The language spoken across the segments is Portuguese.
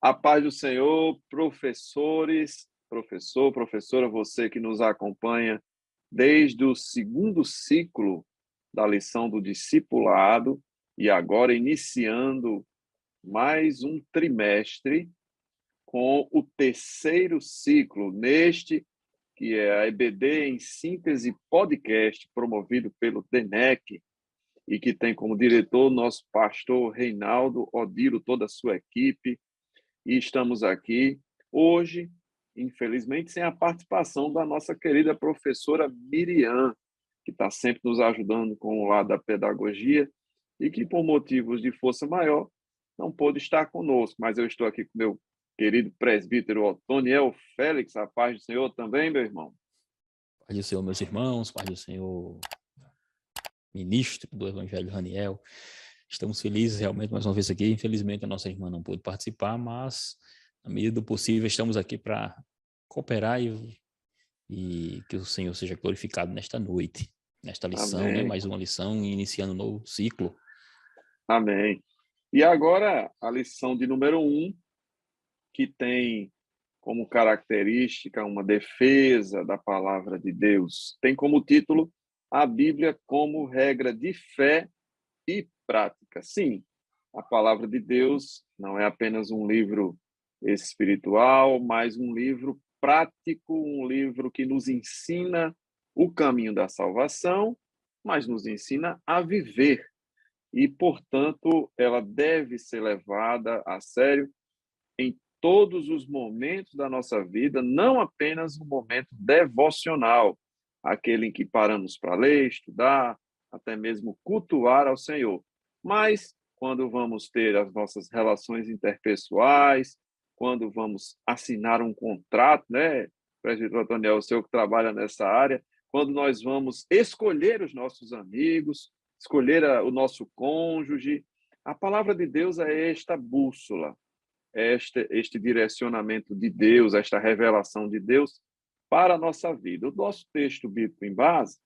A paz do Senhor, professores, professora, você que nos acompanha desde o segundo ciclo da lição do discipulado e agora iniciando mais um trimestre com o terceiro ciclo, neste que é a EBD em Síntese Podcast, promovido pelo DENEC, e que tem como diretor nosso pastor Reinaldo Odilo, toda a sua equipe. E estamos aqui hoje, infelizmente, sem a participação da nossa querida professora Miriam, que está sempre nos ajudando com o lado da pedagogia e que, por motivos de força maior, não pôde estar conosco. Mas eu estou aqui com meu querido presbítero Otoniel Félix. A paz do Senhor também, meu irmão. Paz do Senhor, meus irmãos, paz do Senhor, ministro do Evangelho Raniel. Estamos felizes realmente mais uma vez aqui. Infelizmente a nossa irmã não pôde participar, mas na medida do possível estamos aqui para cooperar e que o Senhor seja glorificado nesta noite, nesta lição, né? Mais uma lição e iniciando um novo ciclo. Amém. E agora a lição de número 1, que tem como característica uma defesa da palavra de Deus. Tem como título a Bíblia como regra de fé e prática. Sim, a palavra de Deus não é apenas um livro espiritual, mas um livro prático, um livro que nos ensina o caminho da salvação, mas nos ensina a viver. E, portanto, ela deve ser levada a sério em todos os momentos da nossa vida, não apenas no momento devocional, aquele em que paramos para ler, estudar, até mesmo cultuar ao Senhor. Mas quando vamos ter as nossas relações interpessoais, quando vamos assinar um contrato, né, presbítero Antoniel, o senhor que trabalha nessa área, quando nós vamos escolher os nossos amigos, escolher o nosso cônjuge, a palavra de Deus é esta bússola, este direcionamento de Deus, esta revelação de Deus para a nossa vida. O nosso texto bíblico em base,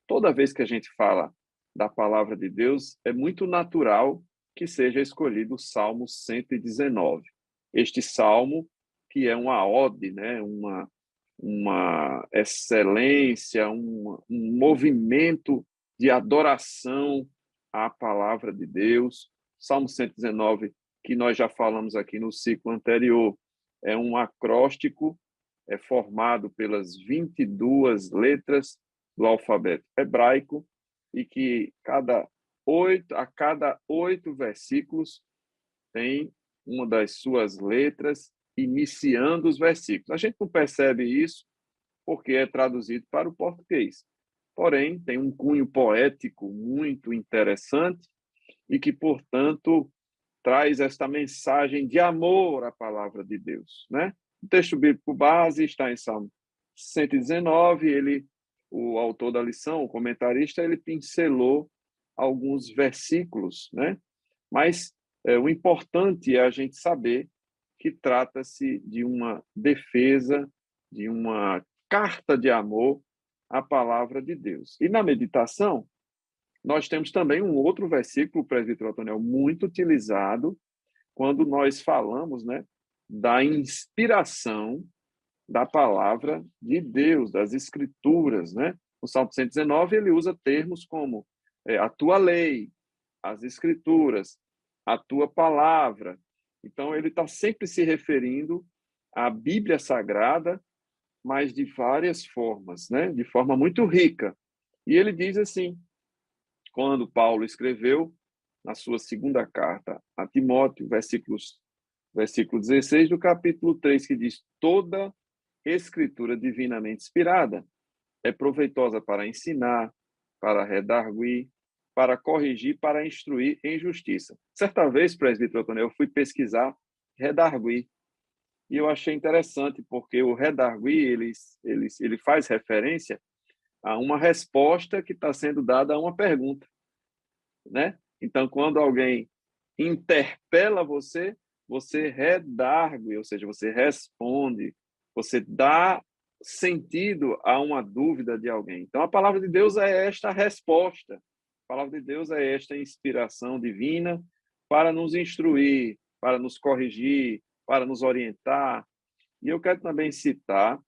toda vez que a gente fala da palavra de Deus, é muito natural que seja escolhido o Salmo 119. Este salmo que é uma ode, né? uma excelência, um movimento de adoração à palavra de Deus. Salmo 119, que nós já falamos aqui no ciclo anterior, é um acróstico formado pelas 22 letras do alfabeto hebraico e que a cada 8 versículos tem uma das suas letras iniciando os versículos. A gente não percebe isso porque é traduzido para o português. Porém, tem um cunho poético muito interessante e que, portanto, traz esta mensagem de amor à palavra de Deus, né? O texto bíblico base está em Salmo 119, o autor da lição, o comentarista, ele pincelou alguns versículos, né? Mas o importante é a gente saber que trata-se de uma defesa, de uma carta de amor à palavra de Deus. E na meditação, nós temos também um outro versículo, presbítero Antoniel, muito utilizado quando nós falamos, né, da inspiração da palavra de Deus, das Escrituras, né? O Salmo 119, ele usa termos como a tua lei, as Escrituras, a tua palavra. Então, ele está sempre se referindo à Bíblia Sagrada, mas de várias formas, né? De forma muito rica. E ele diz assim, quando Paulo escreveu na sua segunda carta a Timóteo, versículo 16 do capítulo 3, que diz: toda escritura divinamente inspirada é proveitosa para ensinar, para redarguir, para corrigir, para instruir em justiça. Certa vez, presbítero Antônio, eu fui pesquisar redarguir, e eu achei interessante, porque o redarguir, ele faz referência a uma resposta que está sendo dada a uma pergunta, né? Então, quando alguém interpela você, você redargue, ou seja, você responde, você dá sentido a uma dúvida de alguém. Então, a palavra de Deus é esta resposta. A palavra de Deus é esta inspiração divina para nos instruir, para nos corrigir, para nos orientar. E eu quero também citar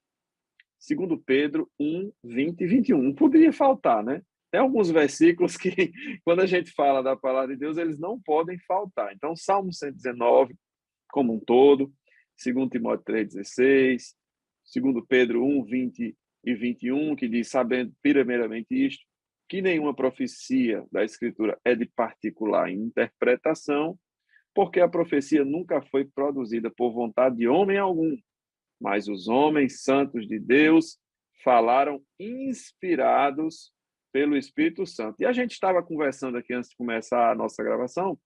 2 Pedro 1, 20 e 21. Não poderia faltar, né? Tem alguns versículos que, quando a gente fala da palavra de Deus, eles não podem faltar. Então, Salmo 119, como um todo, 2 Timóteo 3,16, 2 Pedro 1, 20 e 21, que diz, sabendo primeiramente isto, que nenhuma profecia da Escritura é de particular interpretação, porque a profecia nunca foi produzida por vontade de homem algum, mas os homens santos de Deus falaram inspirados pelo Espírito Santo. E a gente estava conversando aqui antes de começar a nossa gravação,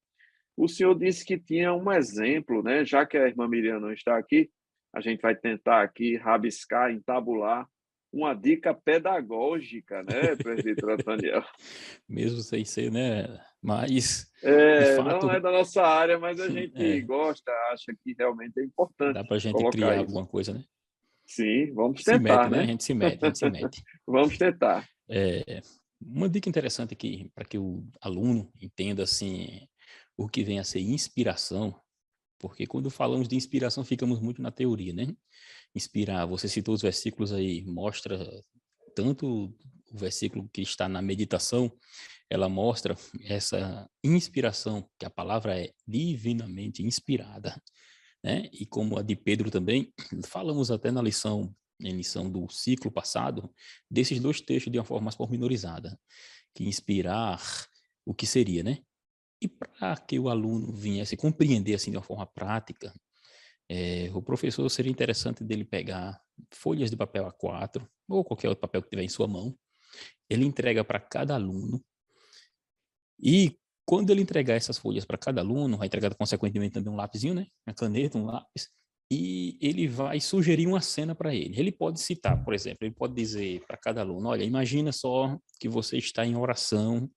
o senhor disse que tinha um exemplo, né? Já que a irmã Miriam não está aqui, a gente vai tentar aqui rabiscar, entabular uma dica pedagógica, né, presbítero Nathaniel? Mesmo sem ser, né? Mas, de Não fato, é da nossa área, mas a gente é, gosta, acha que realmente é dá importante para a gente colocar criar isso. alguma coisa, né? Sim, vamos Se mete, tentar, né? A né? gente se mete, a gente se mete. Vamos tentar. Uma dica interessante aqui, para que o aluno entenda, assim, o que vem a ser inspiração, porque quando falamos de inspiração, ficamos muito na teoria, né? Inspirar, você citou os versículos aí, mostra tanto o versículo que está na meditação, ela mostra essa inspiração, que a palavra é divinamente inspirada, né? E como a de Pedro também, falamos até em lição do ciclo passado, desses dois textos de uma forma mais pormenorizada, que inspirar o que seria, né? E para que o aluno viesse compreender assim de uma forma prática, o professor seria interessante dele pegar folhas de papel A4 ou qualquer outro papel que tiver em sua mão, ele entrega para cada aluno e quando ele entregar essas folhas para cada aluno, vai entregar consequentemente também um lapisinho, né? Uma caneta, um lápis, e ele vai sugerir uma cena para ele. Ele pode citar, por exemplo, ele pode dizer para cada aluno, olha, imagina só que você está em oração,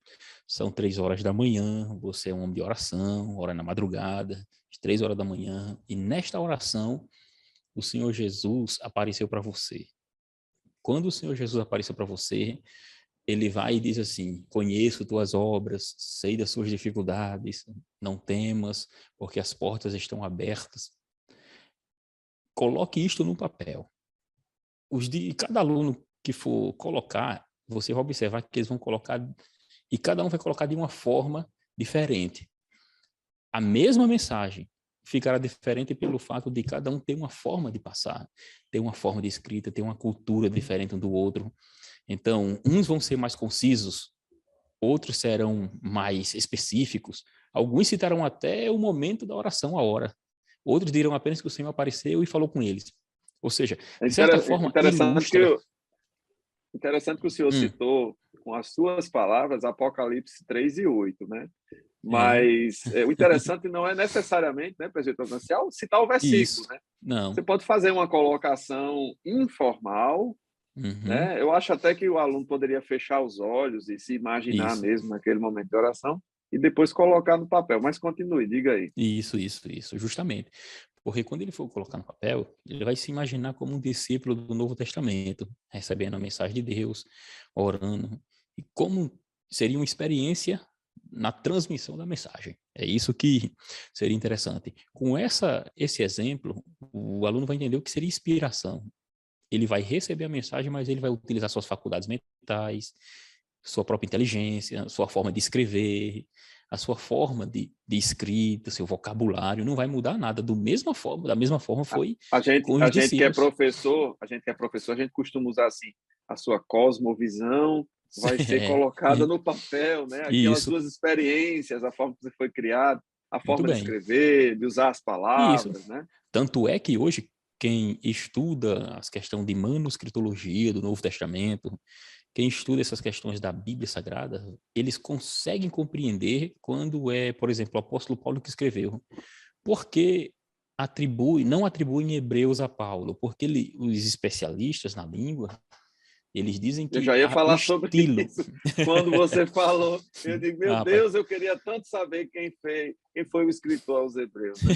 são 3 horas da manhã, você é um homem de oração, ora na madrugada, às 3 horas da manhã, e nesta oração, o Senhor Jesus apareceu para você. Quando o Senhor Jesus apareceu para você, ele vai e diz assim, conheço tuas obras, sei das suas dificuldades, não temas, porque as portas estão abertas. Coloque isto no papel. Cada aluno que for colocar, você vai observar que eles vão colocar, e cada um vai colocar de uma forma diferente. A mesma mensagem ficará diferente pelo fato de cada um ter uma forma de passar, ter uma forma de escrita, ter uma cultura diferente um do outro. Então, uns vão ser mais concisos, outros serão mais específicos. Alguns citarão até o momento da oração, a hora. Outros dirão apenas que o Senhor apareceu e falou com eles. Ou seja, É de certa forma, ilustra. interessante que o senhor citou, com as suas palavras, Apocalipse 3 e 8, né? É, Mas o interessante não é necessariamente, né, presbítero Nancial, citar o versículo, isso. né? Você Não. pode fazer uma colocação informal, Uhum, né? Eu acho até que o aluno poderia fechar os olhos e se imaginar isso. mesmo naquele momento de oração e depois colocar no papel. Mas continue, diga aí. Isso, justamente. Porque quando ele for colocar no papel, ele vai se imaginar como um discípulo do Novo Testamento, recebendo a mensagem de Deus, orando, e como seria uma experiência na transmissão da mensagem. É isso que seria interessante. Com esse exemplo, o aluno vai entender o que seria inspiração. Ele vai receber a mensagem, mas ele vai utilizar suas faculdades mentais, sua própria inteligência, sua forma de escrever, a sua forma de escrita, seu vocabulário, não vai mudar nada. Da mesma forma foi com os A gente que é discípulos. professor, a gente costuma usar assim, a sua cosmovisão vai ser É, colocada no papel, né? Aquelas isso, suas experiências, a forma que você foi criado, a muito forma de bem. escrever, de usar as Isso. palavras, né? Tanto é que hoje, quem estuda as questões de manuscritologia do Novo Testamento, quem estuda essas questões da Bíblia Sagrada, eles conseguem compreender quando é, por exemplo, o apóstolo Paulo que escreveu. Por que não atribui em Hebreus a Paulo? Porque os especialistas na língua, eles dizem Eu que já ia o falar sobre estilo... isso. Quando você falou, eu digo, meu Ah, rapaz, Deus, eu queria tanto saber quem foi o escritor aos Hebreus, né?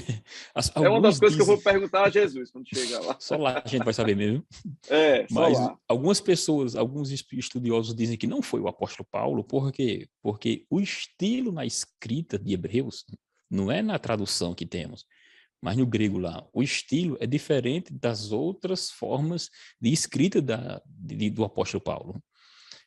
É uma das alguns coisas que eu dizem, vou perguntar a Jesus quando chegar lá. só lá a gente vai saber mesmo, Só mas lá. algumas pessoas, alguns estudiosos dizem que não foi o apóstolo Paulo, por quê? Porque o estilo na escrita de Hebreus não é na tradução que temos, Mas no grego lá, o estilo é diferente das outras formas de escrita do apóstolo Paulo.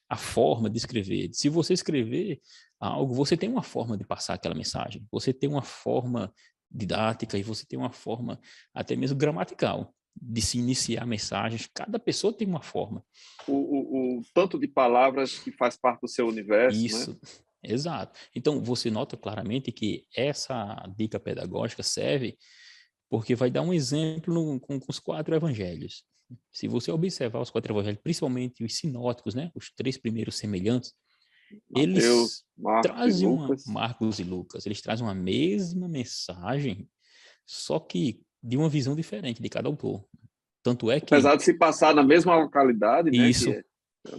A forma de escrever. Se você escrever algo, você tem uma forma de passar aquela mensagem. Você tem uma forma didática e você tem uma forma até mesmo gramatical de se iniciar mensagens. Cada pessoa tem uma forma. O tanto de palavras que faz parte do seu universo, né? Isso, exato. Então, você nota claramente que essa dica pedagógica serve porque vai dar um exemplo com os 4 evangelhos. Se você observar os 4 evangelhos, principalmente os sinóticos, né, os 3 primeiros semelhantes, eles Mateus, Marcos e trazem Lucas. Marcos e Lucas, eles trazem uma mesma mensagem, só que de uma visão diferente de cada autor. Tanto é que Apesar de se passar na mesma localidade, né, que isso, é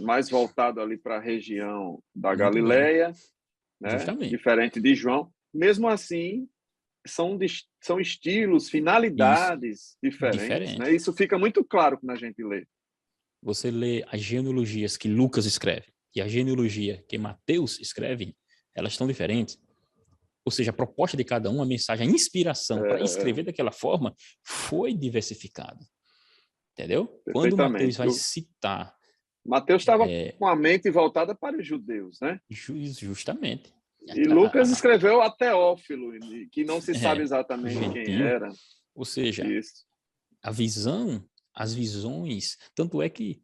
mais voltado ali para a região da muito bem, Galileia, né, justamente, diferente de João, mesmo assim são estilos, isso, finalidades diferentes, né? diferente. Isso fica muito claro quando a gente lê. Você lê as genealogias que Lucas escreve e a genealogia que Mateus escreve, elas estão diferentes. Ou seja, a proposta de cada um, a mensagem, a inspiração para escrever daquela forma foi diversificada. Entendeu? Quando Mateus Perfeitamente. vai citar. Mateus estava com a mente voltada para os judeus, né? Justamente. E Lucas escreveu a Teófilo, que não se sabe exatamente quem Gentio. era. Ou seja, Isso. a visão, as visões. Tanto é que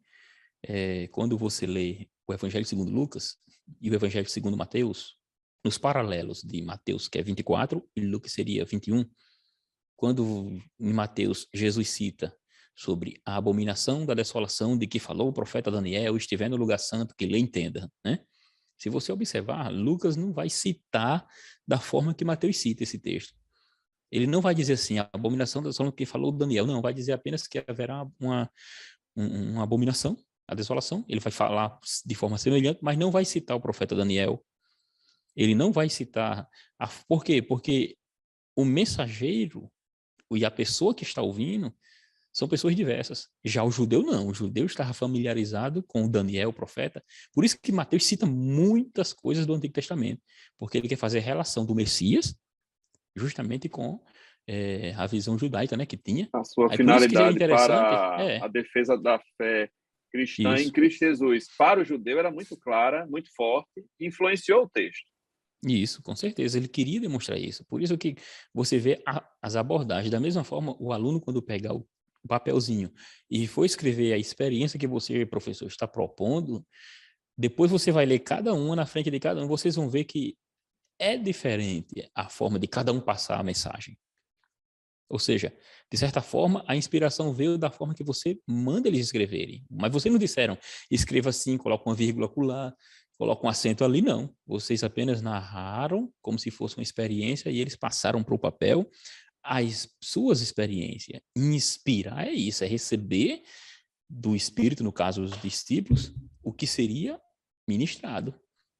quando você lê o Evangelho segundo Lucas e o Evangelho segundo Mateus, nos paralelos de Mateus, que é 24, e Lucas seria 21, quando em Mateus Jesus cita sobre a abominação da desolação de que falou o profeta Daniel, estiver no lugar santo, que lhe entenda, né? Se você observar, Lucas não vai citar da forma que Mateus cita esse texto. Ele não vai dizer assim, a abominação da desolação que falou Daniel, não, vai dizer apenas que haverá uma abominação, a desolação. Ele vai falar de forma semelhante, mas não vai citar o profeta Daniel. Ele não vai citar. Por quê? Porque o mensageiro e a pessoa que está ouvindo são pessoas diversas. Já o judeu não. O judeu estava familiarizado com o Daniel, o profeta. Por isso que Mateus cita muitas coisas do Antigo Testamento, porque ele quer fazer relação do Messias justamente com a visão judaica, né, que tinha. A sua Aí por isso que seria finalidade interessante, para a defesa da fé cristã em isso. Cristo Jesus para o judeu era muito clara, muito forte, e influenciou o texto. Isso, com certeza. Ele queria demonstrar isso. Por isso que você vê as abordagens. Da mesma forma, o aluno, quando pegar o papelzinho e for escrever a experiência que você, professor, está propondo, depois você vai ler cada uma na frente de cada um, vocês vão ver que é diferente a forma de cada um passar a mensagem. Ou seja, de certa forma, a inspiração veio da forma que você manda eles escreverem. Mas vocês não disseram, escreva assim, coloca uma vírgula acolá, coloca um acento ali, não. Vocês apenas narraram como se fosse uma experiência e eles passaram para o papel as suas experiências. Inspirar é isso, é receber do Espírito, no caso, os discípulos, o que seria ministrado.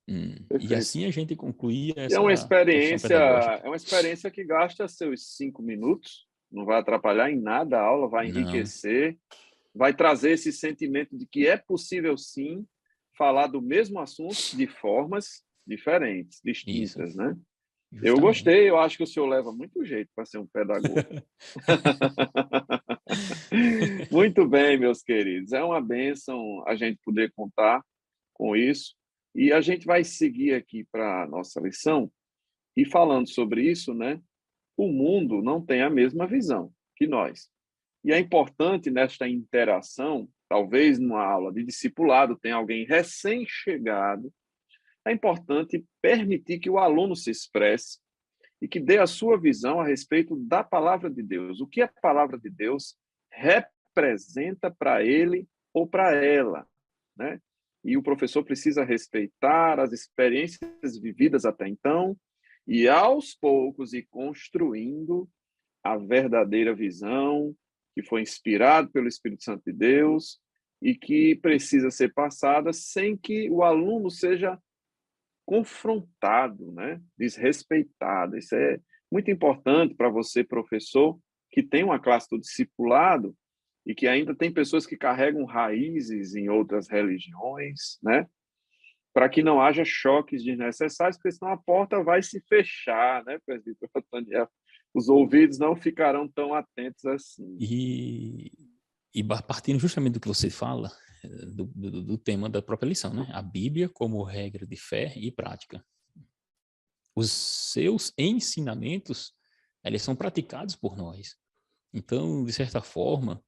E Perfeito. assim a gente concluía E essa questão pedagógica. é uma experiência que gasta seus 5 minutos, não vai atrapalhar em nada a aula, vai Não, enriquecer, vai trazer esse sentimento de que é possível sim falar do mesmo assunto de formas diferentes, isso, distintas, né? Eu justamente. gostei, eu acho que o senhor leva muito jeito para ser um pedagogo. Muito bem, meus queridos. É uma bênção a gente poder contar com isso. E a gente vai seguir aqui para a nossa lição e falando sobre isso, né? O mundo não tem a mesma visão que nós. E é importante nesta interação, talvez numa aula de discipulado, tem alguém recém-chegado, é importante permitir que o aluno se expresse e que dê a sua visão a respeito da palavra de Deus. O que a palavra de Deus representa para ele ou para ela, né? E o professor precisa respeitar as experiências vividas até então e, aos poucos, ir construindo a verdadeira visão que foi inspirada pelo Espírito Santo de Deus e que precisa ser passada sem que o aluno seja confrontado, né? Desrespeitado. Isso é muito importante para você, professor, que tem uma classe do discipulado e que ainda tem pessoas que carregam raízes em outras religiões, né? Para que não haja choques desnecessários, porque senão a porta vai se fechar, né, presbítero Daniel? os ouvidos não ficarão tão atentos assim. E partindo justamente do que você fala, do tema da própria lição, né? A Bíblia como regra de fé e prática. Os seus ensinamentos, eles são praticados por nós. Então, de certa forma,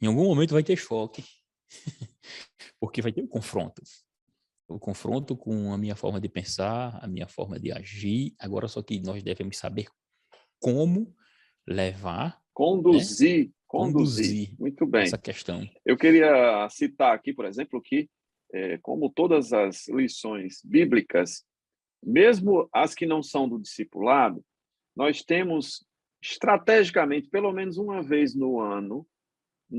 em algum momento vai ter choque, porque vai ter um confronto. O confronto com a minha forma de pensar, a minha forma de agir. Agora, só que nós devemos saber como levar, né? Conduzir. Muito Essa bem. questão. Eu queria citar aqui, por exemplo, que, como todas as lições bíblicas, mesmo as que não são do discipulado, nós temos estrategicamente, pelo menos uma vez no ano,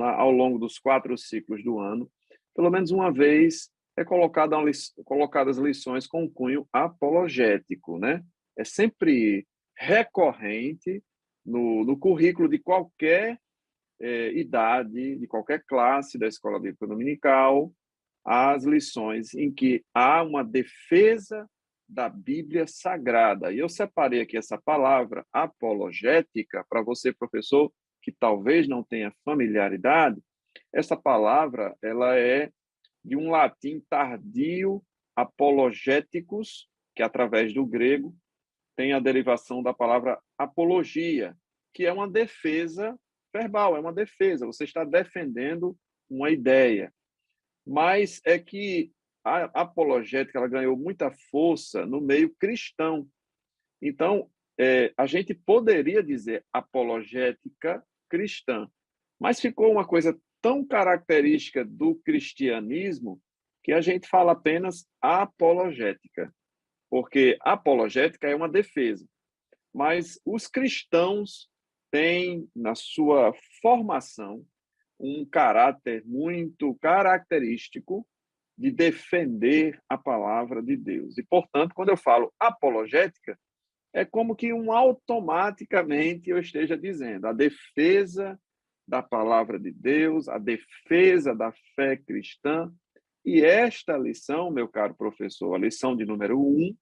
ao longo dos 4 ciclos do ano, pelo menos uma vez colocadas lições com cunho apologético, né? É sempre recorrente no currículo de qualquer idade, de qualquer classe da escola bíblica dominical, as lições em que há uma defesa da Bíblia Sagrada. E eu separei aqui essa palavra apologética para você, professor, que talvez não tenha familiaridade. Essa palavra, ela é de um latim tardio, apologéticos, que através do grego tem a derivação da palavra apologia, que é uma defesa verbal, é uma defesa, você está defendendo uma ideia. Mas é que a apologética ela ganhou muita força no meio cristão. Então, a gente poderia dizer apologética cristã, mas ficou uma coisa tão característica do cristianismo que a gente fala apenas apologética, porque apologética é uma defesa. Mas os cristãos têm, na sua formação, um caráter muito característico de defender a palavra de Deus. E, portanto, quando eu falo apologética, é como que automaticamente eu esteja dizendo a defesa da palavra de Deus, a defesa da fé cristã. E esta lição, meu caro professor, a lição de número 1,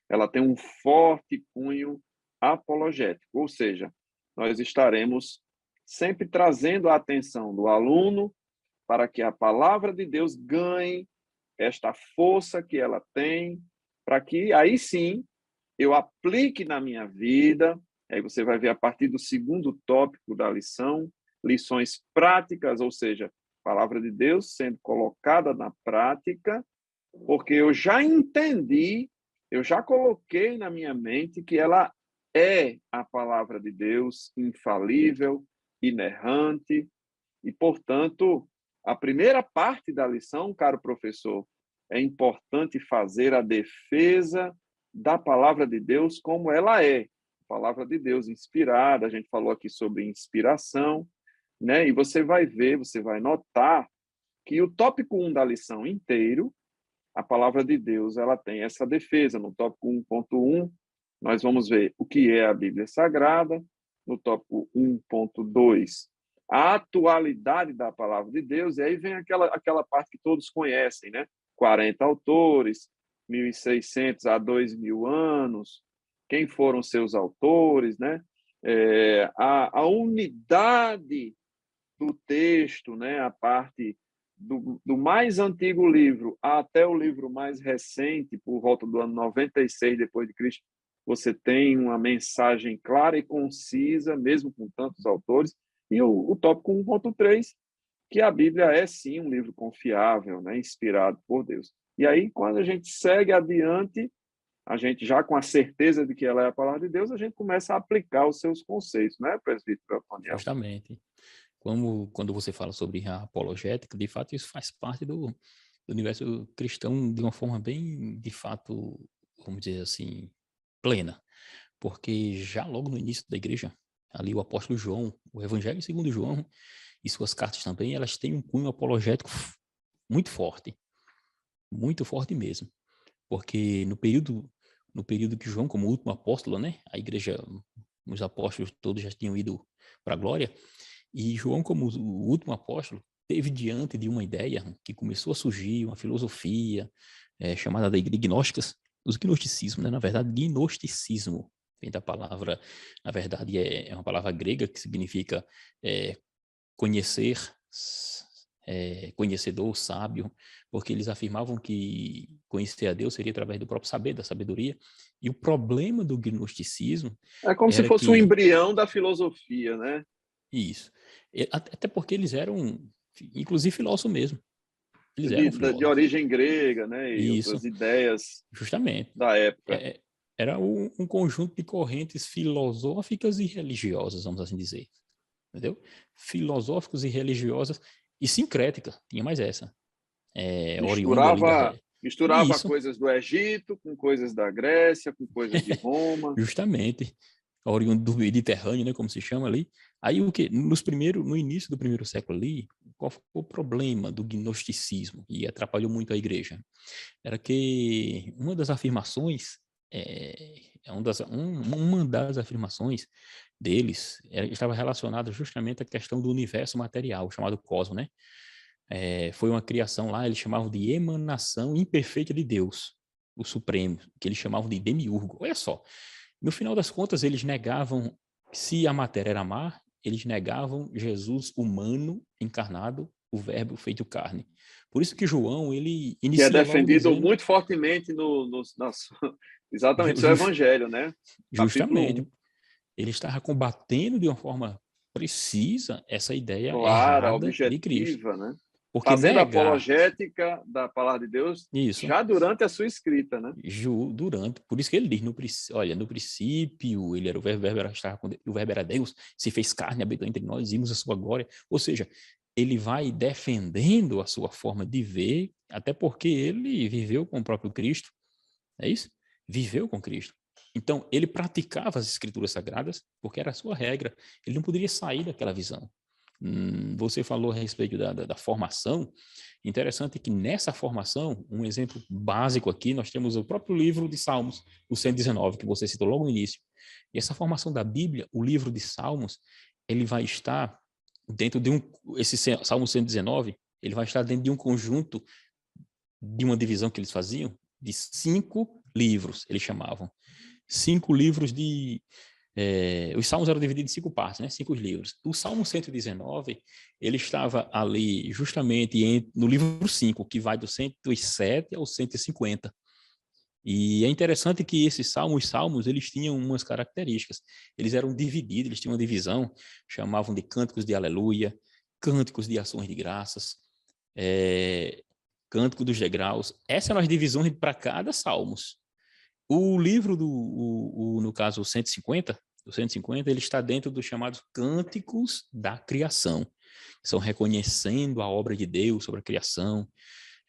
ela tem um forte cunho apologético, ou seja, nós estaremos sempre trazendo a atenção do aluno para que a palavra de Deus ganhe esta força que ela tem, para que aí sim eu aplique na minha vida. Aí você vai ver a partir do segundo tópico da lição, lições práticas, ou seja, a palavra de Deus sendo colocada na prática, porque eu já entendi, eu já coloquei na minha mente que ela é a palavra de Deus infalível, inerrante, e, portanto, a primeira parte da lição, caro professor, é importante fazer a defesa da palavra de Deus como ela é. A palavra de Deus inspirada, a gente falou aqui sobre inspiração, né? E você vai ver, você vai notar que o tópico 1 da lição inteiro, a palavra de Deus, ela tem essa defesa. No tópico 1.1, nós vamos ver o que é a Bíblia Sagrada. No tópico 1.2, a atualidade da palavra de Deus. E aí vem aquela parte que todos conhecem, né? 40 autores, 1.600 a 2.000 anos, quem foram seus autores, né? A unidade do texto, né? A parte do mais antigo livro até o livro mais recente, por volta do ano 96 depois de Cristo, você tem uma mensagem clara e concisa, mesmo com tantos autores. E o tópico 1.3, que a Bíblia é sim um livro confiável, né? Inspirado por Deus. E aí, quando a gente segue adiante, a gente já com a certeza de que ela é a palavra de Deus, a gente começa a aplicar os seus conceitos, né, presbítero Daniel? Justamente. Quando você fala sobre a apologética, de fato, isso faz parte do universo cristão de uma forma bem, de fato, vamos dizer assim, plena. Porque já logo no início da igreja, ali o apóstolo João, o Evangelho segundo João, e suas cartas também, elas têm um cunho apologético muito forte mesmo. Porque no período que João, como último apóstolo, né, a igreja, os apóstolos todos já tinham ido para a glória, e João, como o último apóstolo, teve diante de uma ideia que começou a surgir, uma filosofia chamada de gnósticas, os gnosticismos, né? Na verdade, gnosticismo vem da palavra, na verdade, é uma palavra grega que significa conhecer, conhecedor, sábio, porque eles afirmavam que conhecer a Deus seria através do próprio saber, da sabedoria. E o problema do gnosticismo É como se era fosse um que, embrião da filosofia, né? isso, até porque eles eram, inclusive, filósofos mesmo. Eles eram De filósofos. origem grega, né? E Isso, outras ideias justamente. da época. Era um conjunto de correntes filosóficas e religiosas, vamos assim dizer. Entendeu? Filosóficos e religiosas e sincrética, tinha mais essa. Oriunda ali da... Misturava Isso, coisas do Egito com coisas da Grécia, com coisas de Roma. justamente. Oriundo do Mediterrâneo, né, como se chama ali. Aí o que? No início do primeiro século ali, qual foi o problema do gnosticismo? E atrapalhou muito a igreja. Era que uma das afirmações, uma das afirmações deles estava relacionada justamente à questão do universo material, chamado cosmos, né? Foi uma criação lá, eles chamavam de emanação imperfeita de Deus, o Supremo, que eles chamavam de demiurgo. Olha só, no final das contas, eles negavam, se a matéria era má, eles negavam Jesus humano, encarnado, o verbo feito carne. Por isso que João, ele Que é inicia logo defendido dizendo, muito fortemente exatamente, seu evangelho, né? Capítulo justamente, 1. ele estava combatendo de uma forma precisa essa ideia Clara, errada de Cristo. objetiva, né? Porque Fazendo negar apologética da palavra de Deus isso, já durante a sua escrita, né? por isso que ele diz, olha, no princípio, ele era o verbo era estar com Deus, o verbo era Deus, se fez carne, habitou entre nós, vimos a sua glória. Ou seja, ele vai defendendo a sua forma de ver, até porque ele viveu com o próprio Cristo, é isso? Viveu com Cristo. Então, ele praticava as escrituras sagradas, porque era a sua regra. Ele não poderia sair daquela visão. Você falou a respeito da formação. Interessante que nessa formação, um exemplo básico aqui, nós temos o próprio livro de Salmos, o 119, que você citou logo no início. E essa formação da Bíblia, o livro de Salmos, ele vai estar dentro de esse Salmo 119, ele vai estar dentro de um conjunto, de uma divisão que eles faziam, de 5 livros, eles chamavam. 5 livros os salmos eram divididos em 5 partes, né? 5 livros. O Salmo 119, ele estava ali justamente no livro 5, que vai do 107 ao 150. E é interessante que os salmos, eles tinham umas características. Eles eram divididos, eles tinham uma divisão, chamavam de cânticos de aleluia, cânticos de ações de graças, cântico dos degraus. Essas eram as divisões para cada salmos. O livro no caso, o 150, ele está dentro dos chamados cânticos da criação. São reconhecendo a obra de Deus sobre a criação.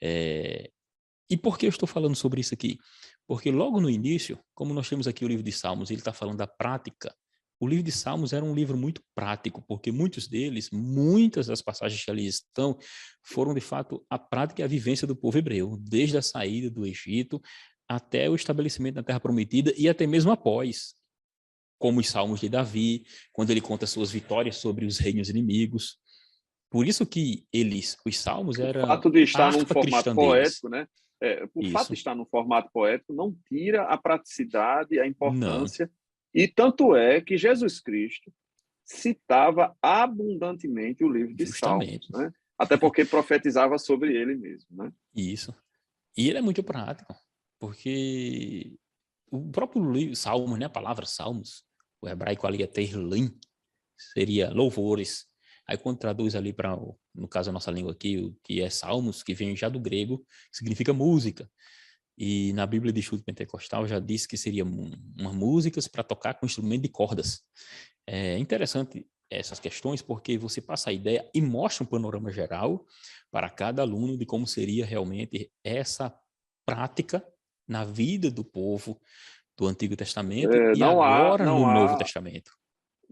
E por que eu estou falando sobre isso aqui? Porque logo no início, como nós temos aqui o livro de Salmos, ele está falando da prática. O livro de Salmos era um livro muito prático, porque muitas das passagens que ali estão, foram de fato a prática e a vivência do povo hebreu, desde a saída do Egito até o estabelecimento da Terra Prometida e até mesmo após, como os Salmos de Davi, quando ele conta suas vitórias sobre os reinos inimigos. Por isso que os Salmos O eram fato de a estar num harpa formato cristã deles. poético, né? O fato de Isso. estar num formato poético não tira a praticidade, a Não, importância, e tanto é que Jesus Cristo citava abundantemente o livro de Salmos, justamente. né? Até porque profetizava sobre ele mesmo, né? Isso. E ele é muito prático, porque o próprio livro, Salmos, né? A palavra Salmos, o hebraico ali é Tehillim, seria louvores. Aí quando traduz ali para, no caso a nossa língua aqui, o que é Salmos, que vem já do grego, significa música. E na Bíblia de Estudo Pentecostal já diz que seria uma músicas para tocar com instrumento de cordas. É interessante essas questões porque você passa a ideia e mostra um panorama geral para cada aluno de como seria realmente essa prática na vida do povo do Antigo Testamento e Não há, agora no Novo Testamento.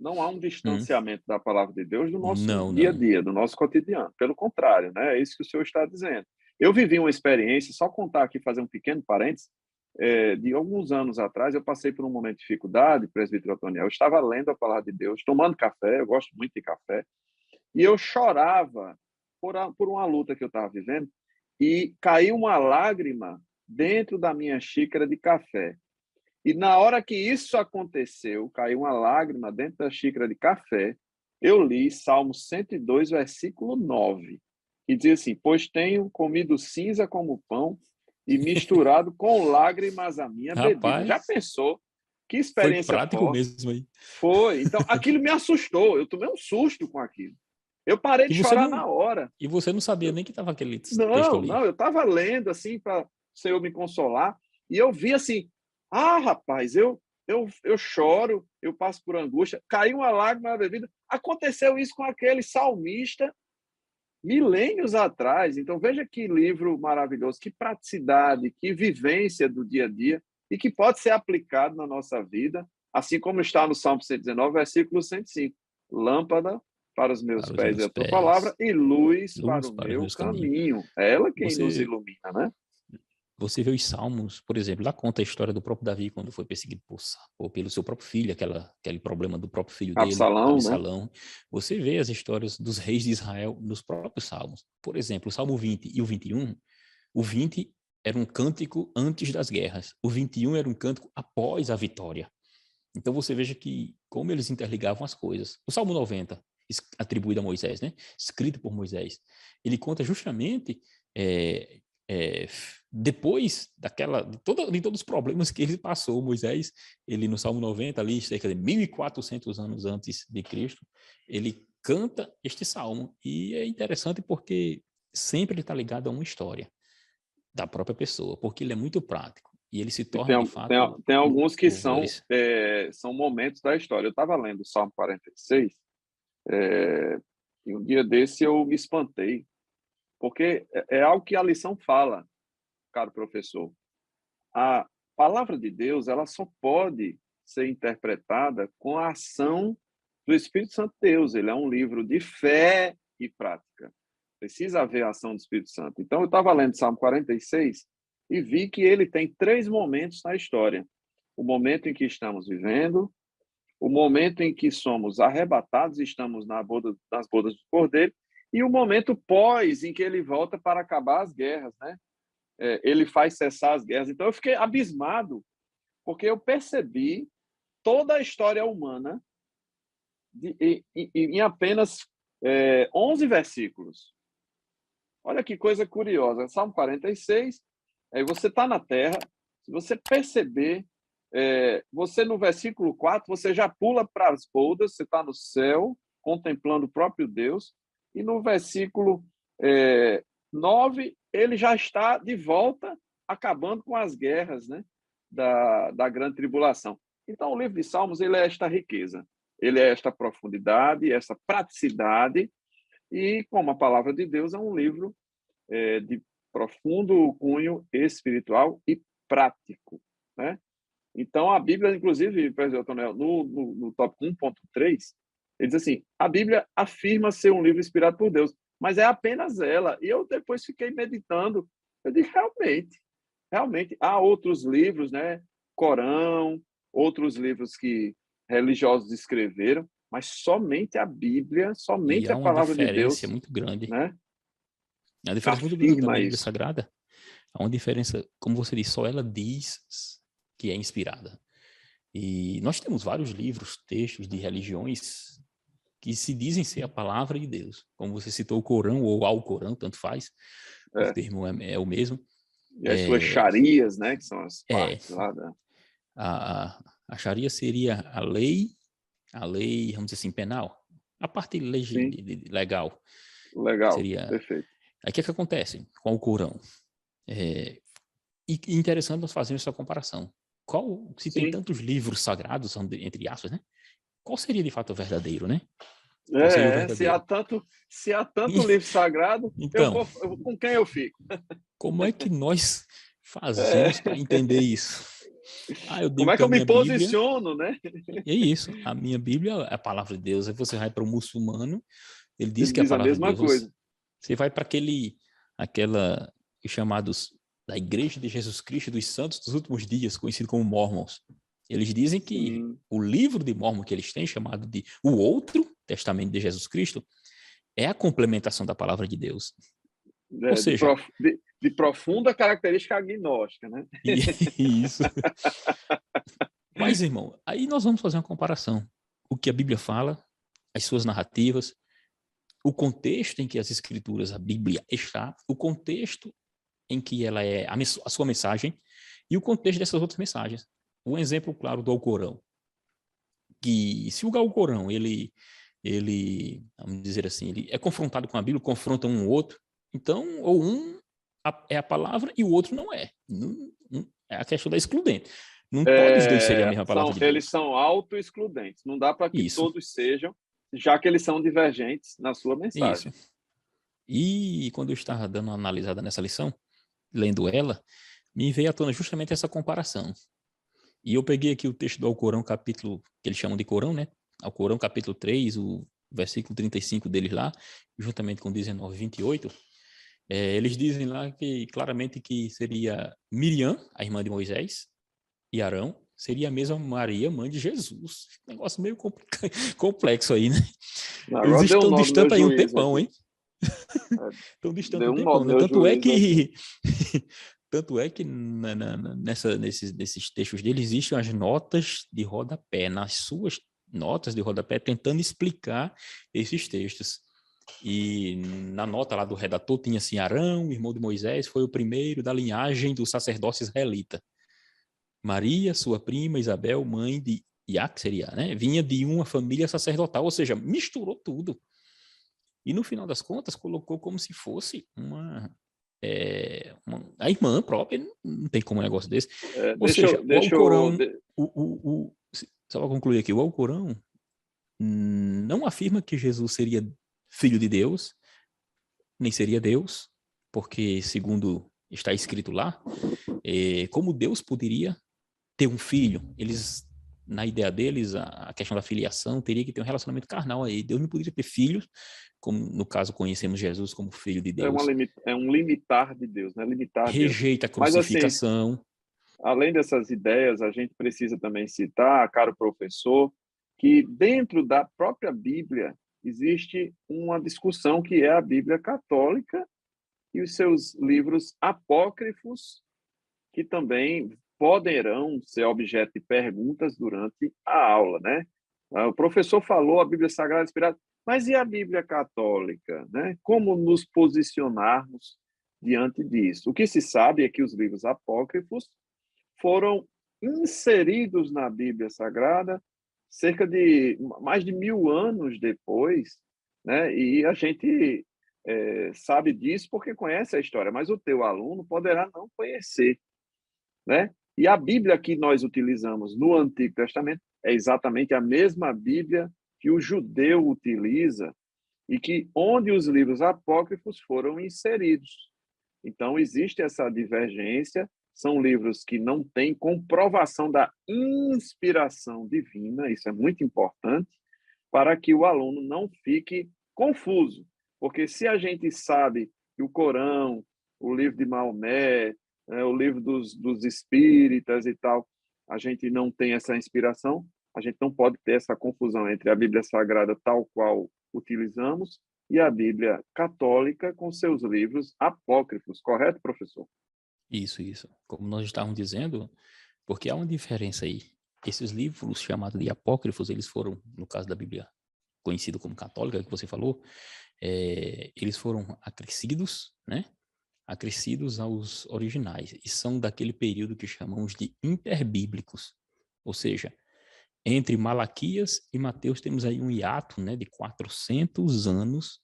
não há um Hum, distanciamento da palavra de Deus do nosso não, dia a não. dia, do nosso cotidiano. Pelo contrário, né? É isso que o senhor está dizendo. Eu vivi uma experiência, só contar aqui, fazer um pequeno parênteses, de alguns anos atrás, eu passei por um momento de dificuldade, presbítero Otoniel, eu estava lendo a palavra de Deus, tomando café, eu gosto muito de café, e eu chorava por uma luta que eu estava vivendo, e caiu uma lágrima dentro da minha xícara de café. E na hora que isso aconteceu, caiu uma lágrima dentro da xícara de café, eu li Salmo 102, versículo 9, que diz assim: pois tenho comido cinza como pão e misturado com lágrimas a minha bebida. Já Rapaz, pensou? Que foi experiência prático forte. mesmo aí. Foi. Então, aquilo me assustou. Eu tomei um susto com aquilo. Eu parei E de você chorar não, na hora. e você não sabia nem que estava aquele texto Não, ali. não, eu estava lendo assim para o Senhor me consolar e eu vi assim, rapaz, eu choro, eu passo por angústia, caiu uma lágrima na bebida. Aconteceu isso com aquele salmista milênios atrás. Então veja que livro maravilhoso, que praticidade, que vivência do dia a dia e que pode ser aplicado na nossa vida, assim como está no Salmo 119, versículo 105. Lâmpada para os meus Para os pés é meus a tua palavra pés, e luz para luz o para os meu meus caminhos. caminho. É ela quem nos Você, ilumina, né? você vê os salmos, por exemplo, lá conta a história do próprio Davi quando foi perseguido pelo seu próprio filho, aquele problema do próprio filho dele, Absalão, né? Absalão. Você vê as histórias dos reis de Israel nos próprios salmos. Por exemplo, o Salmo 20 e o 21, o 20 era um cântico antes das guerras, o 21 era um cântico após a vitória. Então você veja que como eles interligavam as coisas. O Salmo 90, atribuído a Moisés, né? Escrito por Moisés, ele conta justamente é, é, depois de todos os problemas que ele passou, Moisés, ele no Salmo 90, ali, cerca de 1.400 anos antes de Cristo, ele canta este salmo. E é interessante porque sempre ele está ligado a uma história da própria pessoa, porque ele é muito prático e ele se E torna, de fato, tem alguns que louvores. são momentos da história. Eu estava lendo o Salmo 46, e um dia desse eu me espantei, porque é algo que a lição fala, caro professor. A palavra de Deus, ela só pode ser interpretada com a ação do Espírito Santo de Deus. Ele é um livro de fé e prática. Precisa haver a ação do Espírito Santo. Então, eu estava lendo Salmo 46 e vi que ele tem 3 momentos na história. O momento em que estamos vivendo, o momento em que somos arrebatados e estamos nas bodas do Cordeiro, e o momento pós, em que ele volta para acabar as guerras, né? Ele faz cessar as guerras. Então, eu fiquei abismado, porque eu percebi toda a história humana em apenas 11 versículos. Olha que coisa curiosa. Salmo 46, você está na terra, se você perceber, você no versículo 4, você já pula para as bodas, você está no céu, contemplando o próprio Deus, e no versículo 9, ele já está de volta, acabando com as guerras, né, da grande tribulação. Então, o livro de Salmos, ele é esta riqueza, ele é esta profundidade, essa praticidade, e como a palavra de Deus é um livro de profundo cunho espiritual e prático, né? Então, a Bíblia, inclusive, presidente Antonel, no tópico 1.3, ele diz assim, a Bíblia afirma ser um livro inspirado por Deus, mas é apenas ela. E eu depois fiquei meditando, eu disse, realmente, há outros livros, né? Corão, outros livros que religiosos escreveram, mas somente a Bíblia, E somente há a uma palavra de diferença Deus, muito grande. né? Há uma diferença muito grande Afirma também na Bíblia isso. Sagrada. Há uma diferença, como você disse, só ela diz que é inspirada. E nós temos vários livros, textos de religiões que se dizem ser a palavra de Deus. Como você citou o Corão ou Alcorão, tanto faz, o É. termo é o mesmo. E as suas sharias, né, que são as É, partes lá da... a Sharia seria a lei, vamos dizer assim, penal. A parte Sim, legal legal, seria... perfeito. Aí o que é que acontece com o Corão? E interessante nós fazermos essa comparação. Se tem Sim, tantos livros sagrados, entre aspas, né? Qual seria de fato o verdadeiro, né? Qual seria o verdadeiro? se há tanto livro sagrado, Então, com quem eu fico? como é que nós fazemos para É, entender isso? Eu como digo é que que a eu me minha Bíblia posiciono, né? é isso. A minha Bíblia é a palavra de Deus. Aí você vai para o muçulmano, ele diz Ele que é a diz a palavra de mesma Deus. coisa. Você vai para os chamados da Igreja de Jesus Cristo dos Santos dos Últimos Dias, conhecido como Mormons. Eles dizem que Sim, o livro de Mormon que eles têm, chamado de o Outro Testamento de Jesus Cristo, é a complementação da palavra de Deus. Ou seja, de profunda característica agnóstica, né? Isso. Mas, irmão, aí nós vamos fazer uma comparação. O que a Bíblia fala, as suas narrativas, o contexto em que as escrituras, a Bíblia está, o contexto em que ela é a sua mensagem e o contexto dessas outras mensagens. Um exemplo claro do Alcorão, que se o Alcorão, ele, vamos dizer assim, ele é confrontado com a Bíblia, confronta um ou outro, então, ou é a palavra e o outro não é. É a questão da excludente. Não pode os dois serem a mesma palavra de Eles Deus. são auto-excludentes. Não dá para que Isso, todos sejam, já que eles são divergentes na sua isso. mensagem. E quando eu estava dando uma analisada nessa lição, lendo ela, me veio à tona justamente essa comparação. E eu peguei aqui o texto do Alcorão, capítulo, que eles chamam de Corão, né? Alcorão, capítulo 3, o versículo 35 deles lá, juntamente com 19, 28, eles dizem lá que claramente que seria Miriam, a irmã de Moisés, e Arão, seria a mesma Maria, mãe de Jesus. Negócio meio complexo aí, né? Eles Agora deu um estão nó no meu distantes aí um juízo tempão, aqui. hein? Estão distantes Deu um um nó tempão, no né? meu Tanto é juízo aqui. que tanto é que nesses textos dele existem as notas de rodapé, nas suas notas de rodapé, tentando explicar esses textos. E na nota lá do redator tinha assim, Arão, irmão de Moisés, foi o primeiro da linhagem do sacerdócio israelita. Maria, sua prima, Isabel, mãe de Iac, seria, né? Vinha de uma família sacerdotal, ou seja, misturou tudo. E no final das contas, colocou como se fosse a irmã própria, não tem como um negócio desse. Ou seja, o Alcorão, só para concluir aqui, o Alcorão não afirma que Jesus seria filho de Deus, nem seria Deus, porque, segundo está escrito lá, como Deus poderia ter um filho? Eles, na ideia deles, a questão da filiação teria que ter um relacionamento carnal aí. Deus não poderia ter filhos, como no caso conhecemos Jesus como filho de Deus. É um limitar de Deus, né? Limitar Deus. Rejeita a Mas, assim, crucificação. além dessas ideias, a gente precisa também citar, caro professor, que dentro da própria Bíblia existe uma discussão que é a Bíblia católica e os seus livros apócrifos, que também poderão ser objeto de perguntas durante a aula, né? O professor falou a Bíblia Sagrada Inspirada, mas e a Bíblia Católica, né? Como nos posicionarmos diante disso? O que se sabe é que os livros apócrifos foram inseridos na Bíblia Sagrada cerca de mais de 1000 anos depois, né? E a gente sabe disso porque conhece a história, mas o teu aluno poderá não conhecer, né? E a Bíblia que nós utilizamos no Antigo Testamento é exatamente a mesma Bíblia que o judeu utiliza e que onde os livros apócrifos foram inseridos. Então existe essa divergência, são livros que não têm comprovação da inspiração divina, isso é muito importante, para que o aluno não fique confuso, porque se a gente sabe que o Corão, o livro de Maomé, o livro dos espíritas e tal, a gente não tem essa inspiração, a gente não pode ter essa confusão entre a Bíblia Sagrada tal qual utilizamos e a Bíblia católica com seus livros apócrifos, correto, professor? Isso. Como nós estávamos dizendo, porque há uma diferença aí. Esses livros chamados de apócrifos, eles foram, no caso da Bíblia conhecida como católica, que você falou, eles foram acrescidos, né? Acrescidos aos originais. E são daquele período que chamamos de interbíblicos. Ou seja, entre Malaquias e Mateus temos aí um hiato, né, de 400 anos,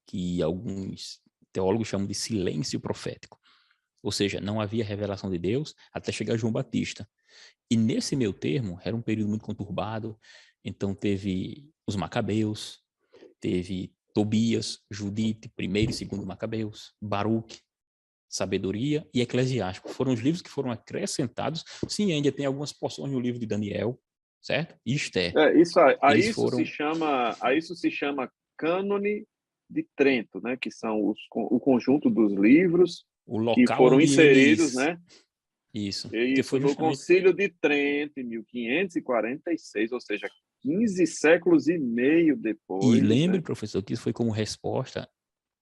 que alguns teólogos chamam de silêncio profético. Ou seja, não havia revelação de Deus até chegar João Batista. E nesse meio termo, era um período muito conturbado, então teve os Macabeus, teve Tobias, Judite, primeiro e segundo Macabeus, Baruque, Sabedoria e Eclesiástico. Foram os livros que foram acrescentados. Sim, ainda tem algumas porções no livro de Daniel, certo? E Esther. A isso se chama cânone de Trento, né? Que são o conjunto dos livros O que local foram onde inseridos, eles... né? Isso, porque Isso foi no justamente... Concílio de Trento, em 1546, ou seja, 15 séculos e meio E depois, lembre, né? professor, que isso foi como resposta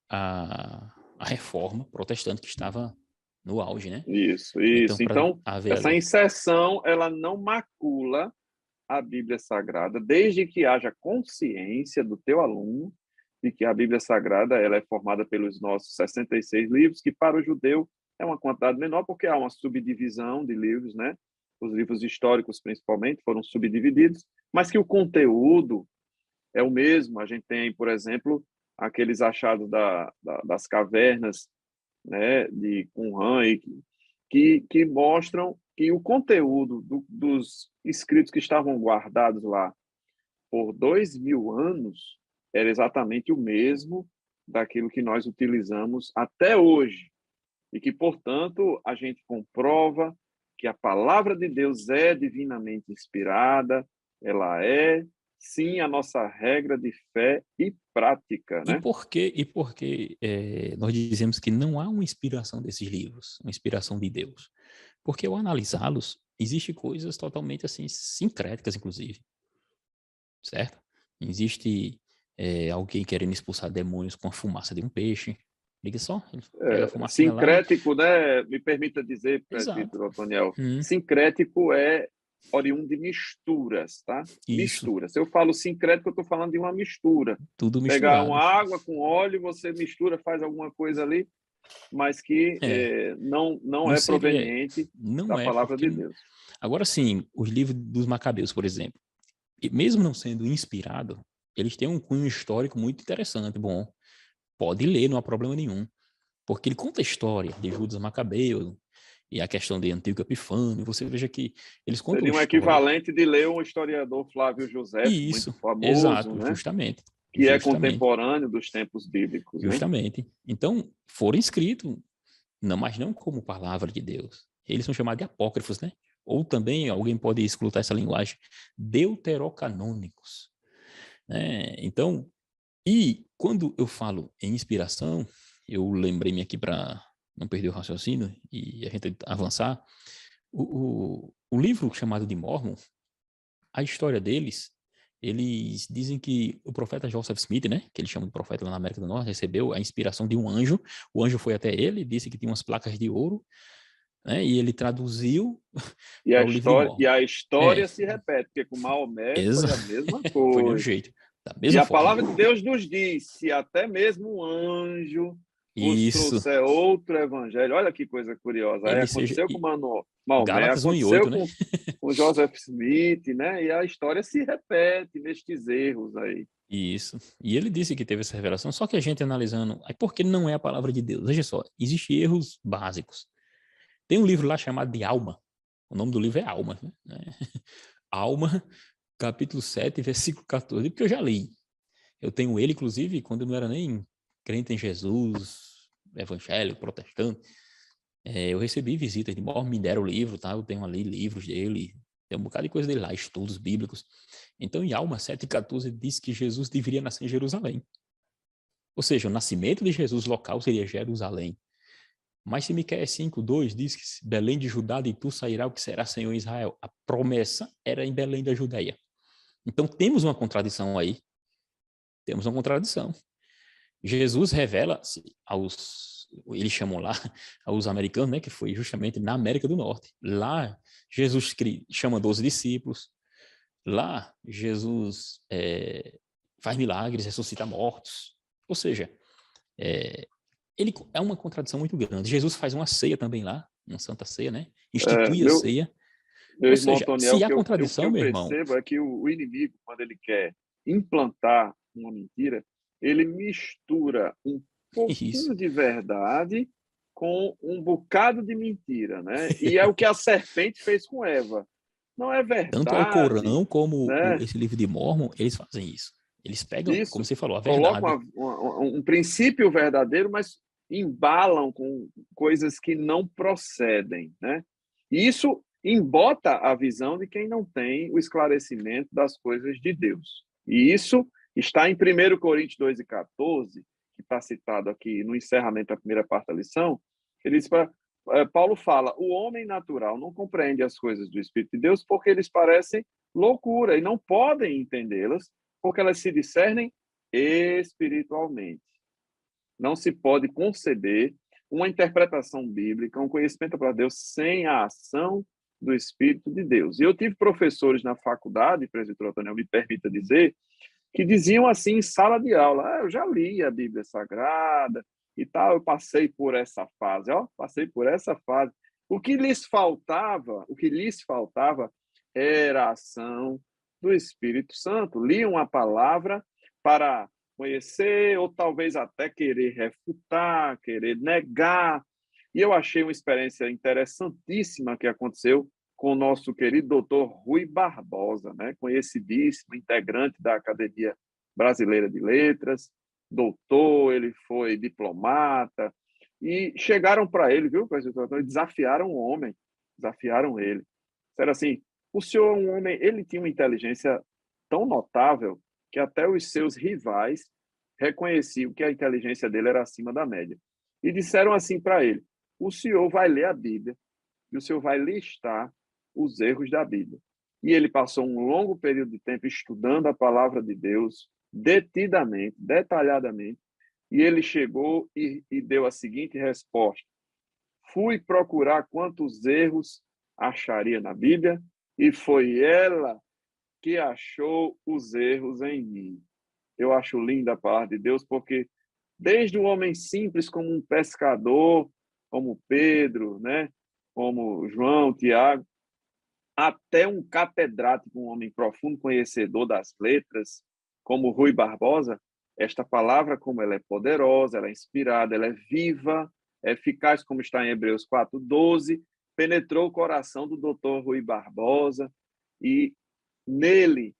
à a reforma protestante que estava no auge, né? Isso. Então, Essa ali... inserção, ela não macula a Bíblia Sagrada, desde que haja consciência do teu aluno de que a Bíblia Sagrada ela é formada pelos nossos 66 livros, que para o judeu é uma quantidade menor, porque há uma subdivisão de livros, né? Os livros históricos, principalmente, foram subdivididos, mas que o conteúdo é o mesmo. A gente tem, por exemplo, aqueles achados das cavernas, né, de Qumran, que mostram que o conteúdo dos escritos que estavam guardados lá por 2000 anos era exatamente o mesmo daquilo que nós utilizamos até hoje. E que, portanto, a gente comprova que a palavra de Deus é divinamente inspirada, ela é, sim, a nossa regra de fé e prática, E né? por que nós dizemos que não há uma inspiração desses livros, uma inspiração de Deus? Porque ao analisá-los, existem coisas totalmente assim, sincréticas, inclusive, certo? Existe alguém querendo expulsar demônios com a fumaça de um peixe. Liga só, ele pega a fumacinha lá e... Sincrético, né? Me permita dizer, Exato. presbítero Otoniel, Hum, sincrético é oriundo de misturas, tá? isso, Mistura. Se eu falo sincrético, eu estou falando de uma mistura. tudo Pegar uma misturado. água com óleo, você mistura, faz alguma coisa ali, mas que É, não não é seria... proveniente Não da é, palavra porque... de Deus. Agora sim, os livros dos Macabeus, por exemplo, e mesmo não sendo inspirado, eles têm um cunho histórico muito interessante, bom. Pode ler, não há problema nenhum. Porque ele conta a história de Judas Macabeu e a questão de Antíoco Epifânio. Você veja que eles contam a Seria um história. equivalente de ler um historiador Flávio José, E muito isso, famoso, exato, né? justamente. Que é Justamente, contemporâneo dos tempos bíblicos, né? justamente. Então, foram escritos, não, mas não como palavra de Deus. Eles são chamados de apócrifos, né? Ou também, alguém pode escutar essa linguagem, deuterocanônicos. Né? Então, e quando eu falo em inspiração, eu lembrei-me aqui para não perder o raciocínio e a gente avançar. O livro chamado de Mormon, a história deles, eles dizem que o profeta Joseph Smith, né, que eles chamam de profeta lá na América do Norte, recebeu a inspiração de um anjo. O anjo foi até ele, disse que tinha umas placas de ouro, né, e ele traduziu para o livro de Mormon. E a É, história se repete, porque com Maomé foi a mesma foi do mesmo coisa. jeito, da E mesma a forma. palavra de Deus nos diz: se até mesmo um anjo vos Isso, trouxer outro evangelho, olha que coisa curiosa. Aí ele seja... aconteceu com Maomé, Gálatas 1 e 8, aconteceu né? com Joseph Smith, né? E a história se repete nestes erros aí. Isso. E ele disse que teve essa revelação, só que a gente analisando, aí por que não é a palavra de Deus? Veja só, existem erros básicos. Tem um livro lá chamado de Alma. O nome do livro é Alma, né? Alma, capítulo 7, versículo 14, porque eu já li. Eu tenho ele, inclusive, quando eu não era nem crente em Jesus, evangélico, protestante. Eu recebi visitas de Mormon, me deram o livro, tá? Eu tenho ali livros dele, tem um bocado de coisa dele lá, estudos bíblicos. Então, em Alma 7,14 diz que Jesus deveria nascer em Jerusalém. Ou seja, o nascimento de Jesus local seria Jerusalém. Mas se Miqueias 5,2 diz que Belém de Judá de tu sairá o que será Senhor em Israel. A promessa era em Belém da Judeia. Então temos uma contradição aí. Temos uma contradição. Jesus revela-se aos, eles chamam lá, aos americanos, né, que foi justamente na América do Norte. Lá, Jesus chama 12 discípulos. Lá, Jesus faz milagres, ressuscita mortos. Ou seja, ele é uma contradição muito grande. Jesus faz uma ceia também lá, uma santa ceia, né? É, Institui a ceia. meu Ou irmão seja, Antoniel, se há o que contradição, eu meu irmão, percebo é que o inimigo, quando ele quer implantar uma mentira, ele mistura um isso. pouquinho de verdade com um bocado de mentira, né? E é o que a serpente fez com Eva. Não é Tanto ao verdade, Corão como né? esse livro de Mormon, eles fazem isso. Eles pegam, como Isso, você falou, a colocam verdade. um princípio verdadeiro, mas embalam com coisas que não procedem, né? E isso embota a visão de quem não tem o esclarecimento das coisas de Deus. E isso está em 1 Coríntios 2,14, que está citado aqui no encerramento da primeira parte da lição. Ele diz para Paulo fala: o homem natural não compreende as coisas do Espírito de Deus porque eles parecem loucura e não podem entendê-las porque elas se discernem espiritualmente. Não se pode conceder uma interpretação bíblica, um conhecimento para Deus sem a ação do Espírito de Deus. E eu tive professores na faculdade, presbítero Antônio, me permita dizer, que diziam assim em sala de aula: eu já li a Bíblia Sagrada e tal, eu passei por essa fase, passei por essa fase. O que lhes faltava era a ação do Espírito Santo. Liam a palavra para conhecer ou talvez até querer refutar, querer negar. E eu achei uma experiência interessantíssima que aconteceu com o nosso querido doutor Rui Barbosa, né? Conhecidíssimo, integrante da Academia Brasileira de Letras, doutor, ele foi diplomata, e chegaram para ele, viu, presidente, desafiaram o homem, desafiaram ele. Disseram assim: o senhor é um homem, ele tinha uma inteligência tão notável que até os seus rivais reconheciam que a inteligência dele era acima da média. E disseram assim para ele: o senhor vai ler a Bíblia e o senhor vai listar os erros da Bíblia. E ele passou um longo período de tempo estudando a palavra de Deus, detidamente, detalhadamente, e ele chegou e deu a seguinte resposta: fui procurar quantos erros acharia na Bíblia, e foi ela que achou os erros em mim. Eu acho linda a palavra de Deus, porque desde um homem simples como um pescador, como Pedro, né, como João, Tiago, até um catedrático, um homem profundo conhecedor das letras, como Rui Barbosa, esta palavra, como ela é poderosa, ela é inspirada, ela é viva, é eficaz, como está em Hebreus 4:12, penetrou o coração do doutor Rui Barbosa e nele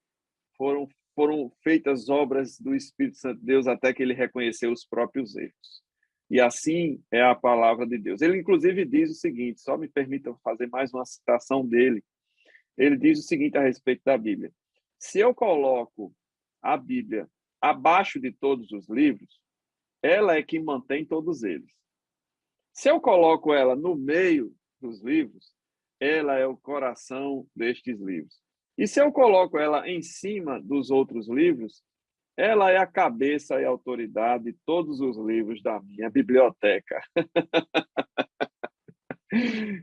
foram feitas obras do Espírito Santo de Deus até que ele reconheceu os próprios erros. E assim é a palavra de Deus. Ele, inclusive, diz o seguinte, só me permitam fazer mais uma citação dele. Ele diz o seguinte a respeito da Bíblia: se eu coloco a Bíblia abaixo de todos os livros, ela é que mantém todos eles. Se eu coloco ela no meio dos livros, ela é o coração destes livros. E se eu coloco ela em cima dos outros livros, ela é a cabeça e a autoridade de todos os livros da minha biblioteca.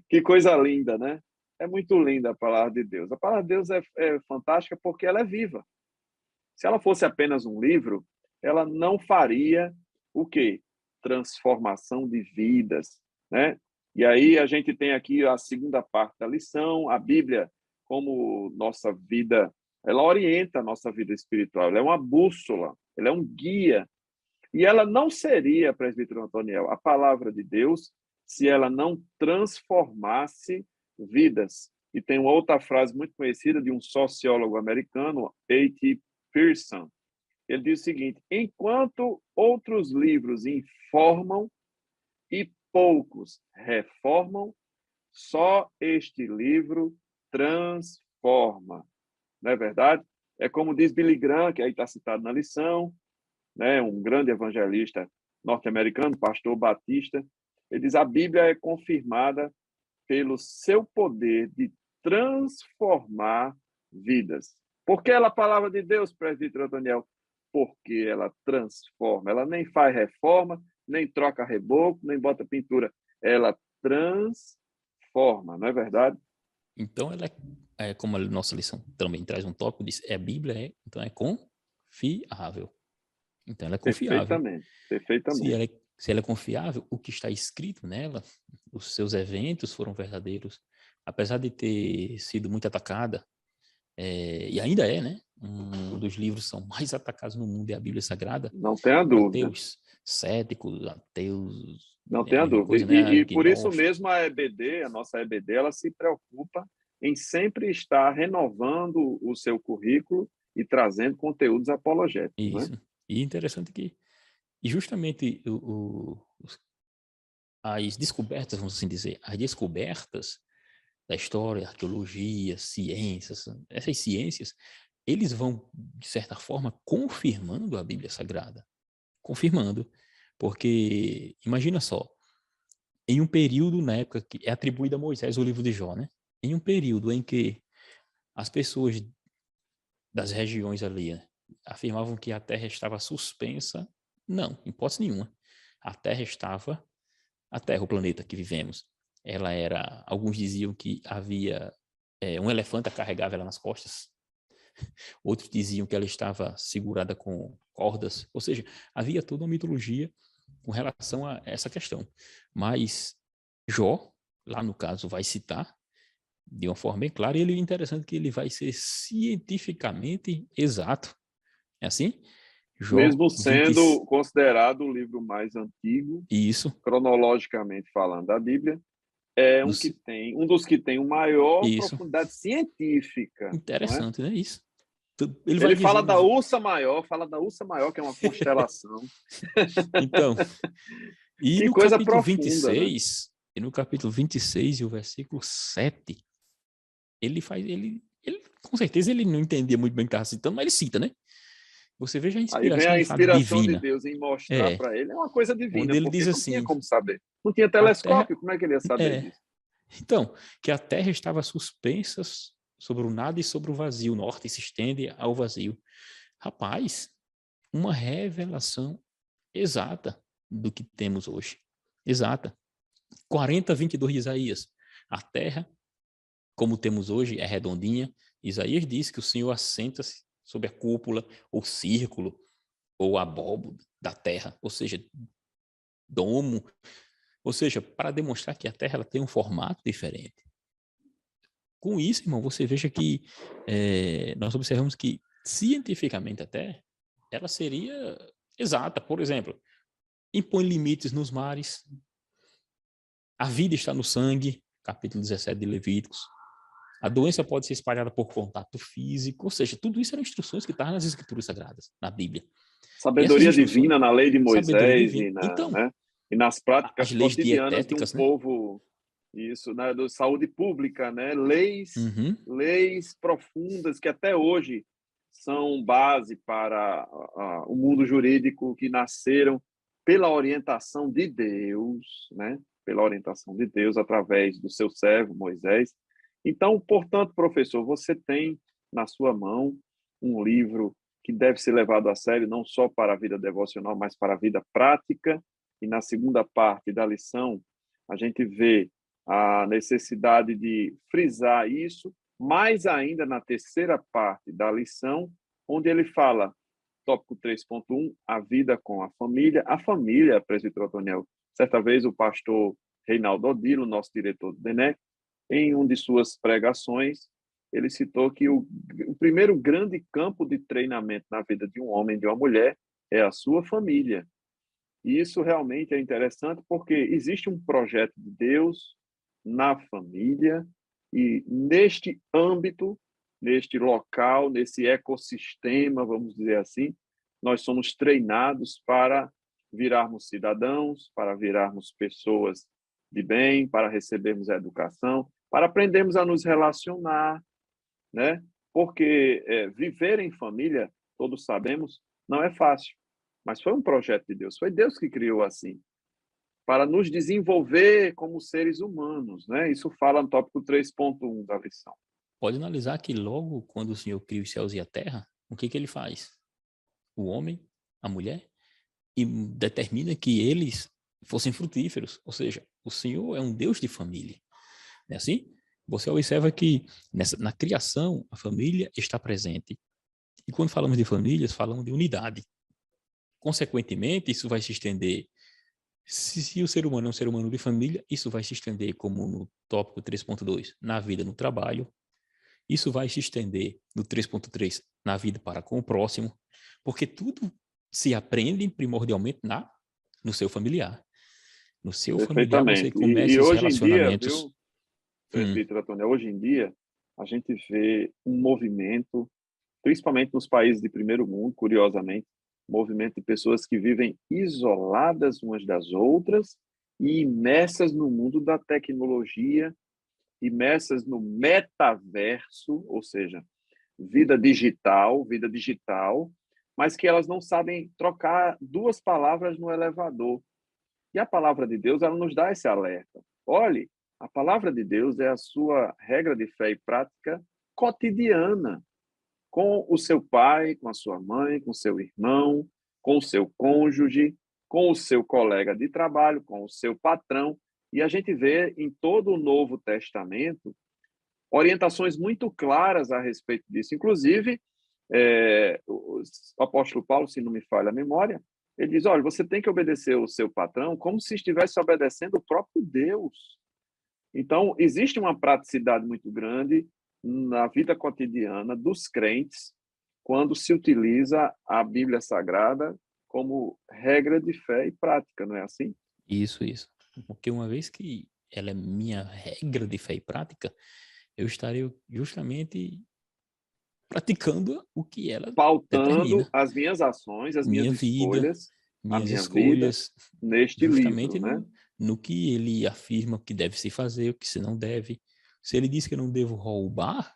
Que coisa linda, né? É muito linda a palavra de Deus. A palavra de Deus é fantástica porque ela é viva. Se ela fosse apenas um livro, ela não faria o quê? Transformação de vidas, né? E aí a gente tem aqui a segunda parte da lição, a Bíblia como nossa vida, ela orienta a nossa vida espiritual, ela é uma bússola, ela é um guia. E ela não seria, presbítero Antoniel, a palavra de Deus se ela não transformasse vidas. E tem uma outra frase muito conhecida de um sociólogo americano, A.T. Pierson. Ele diz o seguinte: enquanto outros livros informam e poucos reformam, só este livro transforma. Não é verdade? É como diz Billy Graham, que aí está citado na lição, né, um grande evangelista norte-americano, pastor batista. Ele diz: a Bíblia é confirmada pelo seu poder de transformar vidas. Por que ela é a palavra de Deus, presbítero Daniel? Porque ela transforma. Ela nem faz reforma, nem troca reboco, nem bota pintura. Ela transforma, não é verdade? Então, ela como a nossa lição também traz um tópico, diz, a Bíblia então é confiável. Então, ela é confiável. Perfeitamente, Se perfeitamente. ela, se ela é confiável, o que está escrito nela, os seus eventos foram verdadeiros. Apesar de ter sido muito atacada, e ainda é, né? Um dos livros são mais atacados no mundo é a Bíblia Sagrada, Não tenha por dúvida. ateus, céticos, ateus, Não é a tenha mesma dúvida. coisa, né? E por isso Agnósticos. mesmo a EBD, a nossa EBD, ela se preocupa em sempre estar renovando o seu currículo e trazendo conteúdos apologéticos, né? Isso. E interessante que, e justamente as descobertas, vamos assim dizer, as descobertas da história, arqueologia, ciências, essas ciências, eles vão, de certa forma, confirmando a Bíblia Sagrada. Confirmando. Porque, imagina só, em um período, na época que é atribuído a Moisés o livro de Jó, né? Em um período em que as pessoas das regiões ali, né, afirmavam que a terra estava suspensa, não, em hipótese nenhuma. A Terra, o planeta que vivemos, ela era, alguns diziam que havia um elefante a carregava ela nas costas, outros diziam que ela estava segurada com cordas, ou seja, havia toda uma mitologia com relação a essa questão. Mas Jó, lá no caso, vai citar de uma forma bem clara, e ele é interessante que ele vai ser cientificamente exato. É assim? Jó Mesmo 20, sendo considerado o livro mais antigo, isso, cronologicamente falando, da Bíblia, é no, um dos que tem maior isso, profundidade científica, não é? interessante, né? Isso. Ele vai Ele dizer nos... fala da Ursa Maior, que é uma constelação. Então, e Que no coisa capítulo profunda, né? 26, e o versículo 7, ele com certeza ele não entendia muito bem o que estava citando, mas ele cita, né? Você veja a Aí vem inspiração a de fato inspiração de divina. Deus em mostrar É, para ele, é uma coisa onde divina, ele porque diz não tinha assim, como saber. Não tinha a terra, telescópio, como é que ele ia saber é, disso? então, que a terra estava suspensa sobre o nada e sobre o vazio, o norte se estende ao vazio. Rapaz, uma revelação exata do que temos hoje. Exata. 40:22 de Isaías. A terra, como temos hoje, é redondinha. Isaías diz que o Senhor assenta-se sobre a cúpula, ou círculo, ou abóbora da terra, ou seja, domo, ou seja, para demonstrar que a terra ela tem um formato diferente. Com isso, irmão, você veja que nós observamos que, cientificamente até, ela seria exata. Por exemplo, impõe limites nos mares, a vida está no sangue, capítulo 17 de Levíticos, a doença pode ser espalhada por contato físico, ou seja, tudo isso eram instruções que estavam nas escrituras sagradas, na Bíblia. E essas Sabedoria instruções, divina na lei de sabedoria Moisés divina. Então, né, e nas as práticas leis cotidianas de um dietéticas, né? povo, isso, né, de saúde pública, né, Uhum. leis profundas que até hoje são base para o mundo jurídico, que nasceram pela orientação de Deus, né, pela orientação de Deus através do seu servo Moisés. Então, portanto, professor, você tem na sua mão um livro que deve ser levado a sério não só para a vida devocional, mas para a vida prática. E na segunda parte da lição, a gente vê a necessidade de frisar isso, mais ainda na terceira parte da lição, onde ele fala, tópico 3.1, a vida com a família, presbítero Otoniel. Certa vez o pastor Reinaldo Odilo, nosso diretor do DENEC, em uma de suas pregações, ele citou que o primeiro grande campo de treinamento na vida de um homem e de uma mulher é a sua família. E isso realmente é interessante porque existe um projeto de Deus na família e neste âmbito, neste local, nesse ecossistema, vamos dizer assim, nós somos treinados para virarmos cidadãos, para virarmos pessoas de bem, para recebermos a educação, para aprendermos a nos relacionar, né? Porque viver em família, todos sabemos, não é fácil, mas foi um projeto de Deus, foi Deus que criou assim, para nos desenvolver como seres humanos, né? Isso fala no tópico 3.1 da lição. Pode analisar que logo quando o Senhor cria os céus e a terra, o que ele faz? O homem, a mulher, e determina que eles fossem frutíferos. Ou seja, o Senhor é um Deus de família. Não é assim? Você observa que na criação a família está presente. E quando falamos de famílias, falamos de unidade. Consequentemente, isso vai se estender. Se o ser humano é um ser humano de família, isso vai se estender, como no tópico 3.2, na vida no trabalho. Isso vai se estender no 3.3, na vida para com o próximo, porque tudo se aprende primordialmente no seu familiar. No seu familiar você Perfeitamente. E começa os hoje em dia, relacionamentos. viu, presbítero Antônio, hoje em dia a gente vê um movimento, principalmente nos países de primeiro mundo, curiosamente, um movimento de pessoas que vivem isoladas umas das outras e imersas no mundo da tecnologia, imersas no metaverso, ou seja, vida digital, mas que elas não sabem trocar duas palavras no elevador. E a palavra de Deus, ela nos dá esse alerta. Olhe, a palavra de Deus é a sua regra de fé e prática cotidiana, com o seu pai, com a sua mãe, com o seu irmão, com o seu cônjuge. com o seu colega de trabalho, com o seu patrão. E a gente vê em todo o Novo Testamento orientações muito claras a respeito disso. Inclusive, o apóstolo Paulo, se não me falha a memória, ele diz, olha, você tem que obedecer o seu patrão como se estivesse obedecendo o próprio Deus. Então, existe uma praticidade muito grande na vida cotidiana dos crentes quando se utiliza a Bíblia Sagrada como regra de fé e prática, não é assim? Isso, isso. Porque uma vez que ela é minha regra de fé e prática, eu estarei justamente praticando o que ela Pautando determina. as minhas ações, as minhas Minha vida, escolhas, a minhas minha vida, escolhas, neste livro, justamente né? no que ele afirma que deve se fazer, o que se não deve. Se ele diz que eu não devo roubar,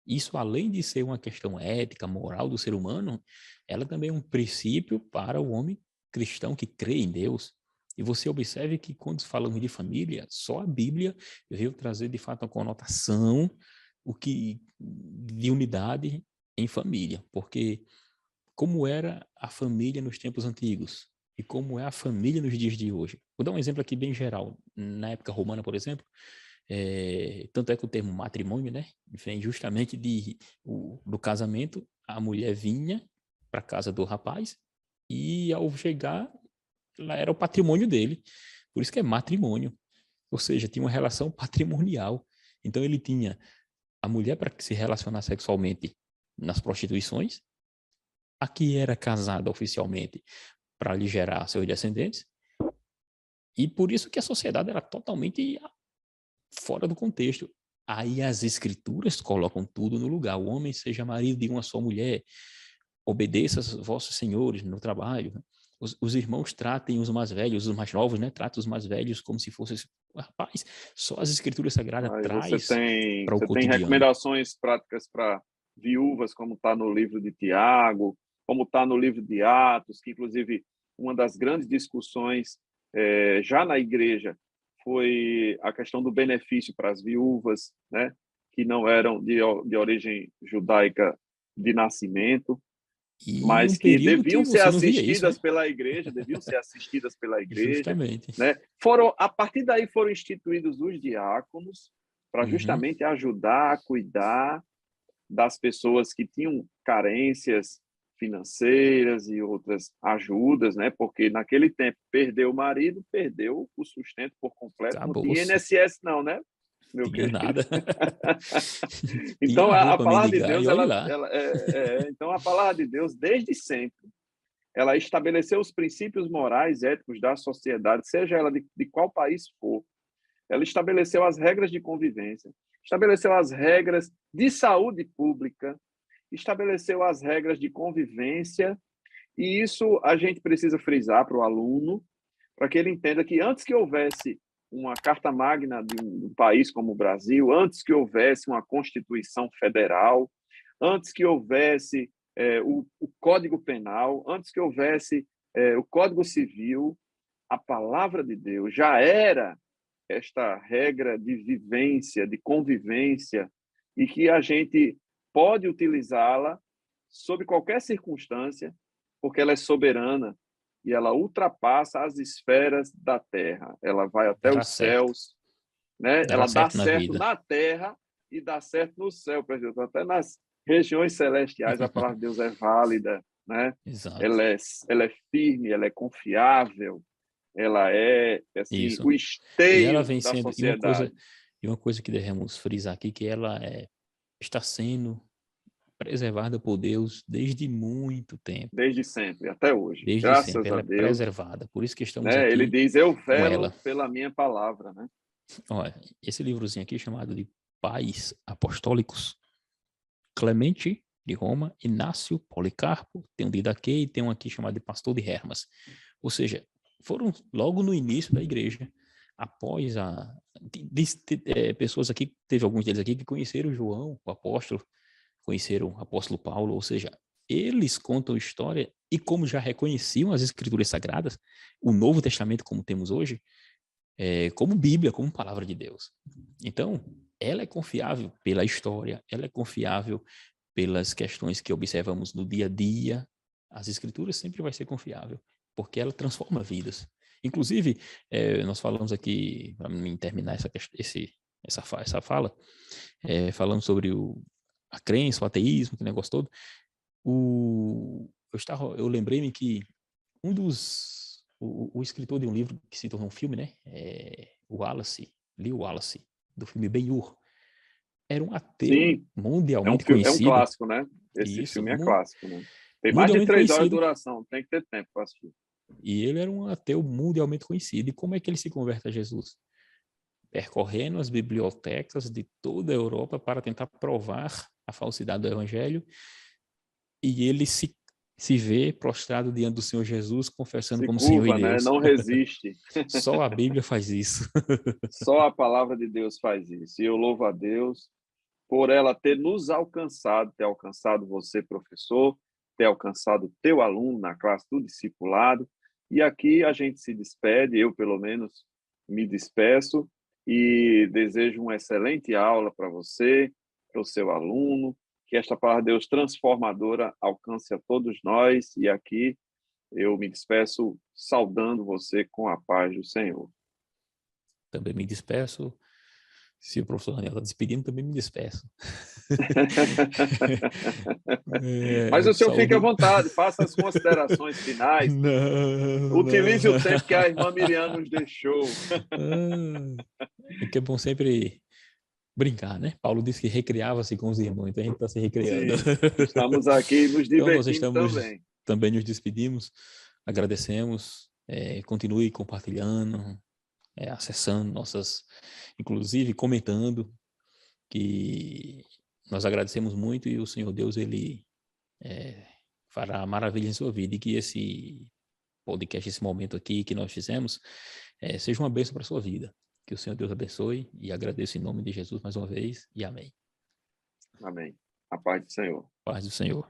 isso além de ser uma questão ética, moral do ser humano, ela também é um princípio para o homem cristão que crê em Deus. E você observe que quando falamos de família, só a Bíblia veio trazer de fato a conotação de unidade em família, porque como era a família nos tempos antigos e como é a família nos dias de hoje. Vou dar um exemplo aqui bem geral. Na época romana, por exemplo, tanto é que o termo matrimônio, né, vem justamente do casamento, a mulher vinha para casa do rapaz e ao chegar, ela era o patrimônio dele. Por isso que é matrimônio. Ou seja, tinha uma relação patrimonial. Então ele tinha a mulher para se relacionar sexualmente nas prostituições, a que era casada oficialmente para lhe gerar seus descendentes, e por isso que a sociedade era totalmente fora do contexto. Aí as escrituras colocam tudo no lugar. O homem seja marido de uma só mulher, obedeça aos vossos senhores no trabalho. Os irmãos tratem os mais velhos, os mais novos, né? Tratem os mais velhos como se fossem... Rapaz, só as escrituras sagradas Aí traz para o você tem cotidiano. recomendações práticas para viúvas, como está no livro de Tiago, como está no livro de Atos, que inclusive uma das grandes discussões já na igreja foi a questão do benefício para as viúvas, né, que não eram de origem judaica de nascimento, E um mas que período deviam que ser você não via isso, né? assistidas pela igreja, deviam ser assistidas pela igreja, Justamente. né? A partir daí foram instituídos os diáconos para Uhum. justamente ajudar a cuidar das pessoas que tinham carências financeiras e outras ajudas, né? Porque naquele tempo perdeu o marido, perdeu o sustento por completo, não tinha Acabou-se. INSS não, né? Meu Tinha querido. nada. Tinha Então a roupa a palavra de mendigar e Deus, olhe lá. então a palavra de Deus desde sempre ela estabeleceu os princípios morais e éticos da sociedade, seja ela de qual país for. Ela estabeleceu as regras de convivência, estabeleceu as regras de saúde pública, estabeleceu as regras de convivência, e isso a gente precisa frisar para o aluno, para que ele entenda que antes que houvesse uma carta magna de um país como o Brasil, antes que houvesse uma Constituição Federal, antes que houvesse o Código Penal, antes que houvesse o Código Civil, a palavra de Deus já era esta regra de vivência, de convivência, e que a gente pode utilizá-la sob qualquer circunstância, porque ela é soberana e ela ultrapassa as esferas da terra. Ela vai até Dará os certo. céus, né? Dará Ela dá certo na certo vida. na terra e dá certo no céu, presidente. Até nas regiões celestiais a palavra de Deus é válida, né? Exato. Ela é firme, ela é confiável, ela é assim Isso. o E ela esteio vem da sendo. sociedade. E uma coisa que devemos frisar aqui, que ela está sendo preservada por Deus desde muito tempo. Desde sempre, até hoje. Desde sempre. Graças a Ela é Deus, preservada. Por isso que estamos né? Ele aqui diz: "Eu com ela. velo pela minha palavra", né? Olha, esse livrozinho aqui chamado de Pais Apostólicos, Clemente de Roma, Inácio Policarpo, tem um de Didaquê e tem um aqui chamado de Pastor de Hermas. Ou seja, foram logo no início da igreja, após pessoas aqui, teve alguns deles aqui que conheceram João, o apóstolo, conheceram o apóstolo Paulo, ou seja, eles contam história e como já reconheciam as escrituras sagradas, o Novo Testamento como temos hoje, como Bíblia, como palavra de Deus. Então, ela é confiável pela história, ela é confiável pelas questões que observamos no dia a dia. As escrituras sempre vai ser confiável. porque ela transforma vidas. Inclusive, nós falamos aqui, para mim terminar essa fala, falando sobre a crença, o ateísmo, aquele negócio todo, eu lembrei-me que o escritor de um livro que se tornou um filme, né, Lew Wallace, do filme Ben-Hur, era um ateu Sim, mundialmente é um conhecido. clássico, né? Esse Isso, filme é clássico, né? Tem mais de mundialmente 3 horas de conhecido. duração, tem que ter tempo para assistir. E ele era um ateu mundialmente conhecido. E como é que ele se converte a Jesus? Percorrendo as bibliotecas de toda a Europa para tentar provar a falsidade do evangelho. E ele se vê prostrado diante do Senhor Jesus, confessando Se como Senhor e curva, né? Deus. Não resiste. Só a Bíblia faz isso. Só a palavra de Deus faz isso. E eu louvo a Deus por ela ter nos alcançado, ter alcançado você, professor, ter alcançado teu aluno na classe do discipulado. E aqui a gente se despede, eu pelo menos me despeço e desejo uma excelente aula para você, para o seu aluno, que esta palavra de Deus transformadora alcance a todos nós. E aqui eu me despeço saudando você com a paz do Senhor. Também me despeço. Se o professor Daniel está despedindo, também me despeço. Mas o senhor fique à Saúde. vontade, faça as considerações finais. Não. Utilize o tempo que a irmã Miriam nos deixou. É que é bom sempre brincar, né? Paulo disse que recriava-se com os irmãos, então a gente está se recriando. Sim, estamos aqui nos Então nós divertindo também. também nos despedimos, agradecemos, continue compartilhando, acessando inclusive comentando, que nós agradecemos muito e o Senhor Deus, Ele fará maravilha em sua vida e que esse podcast, esse momento aqui que nós fizemos, seja uma bênção para a sua vida. Que o Senhor Deus abençoe e agradeço em nome de Jesus mais uma vez e amém. Amém. A paz do Senhor. Paz do Senhor.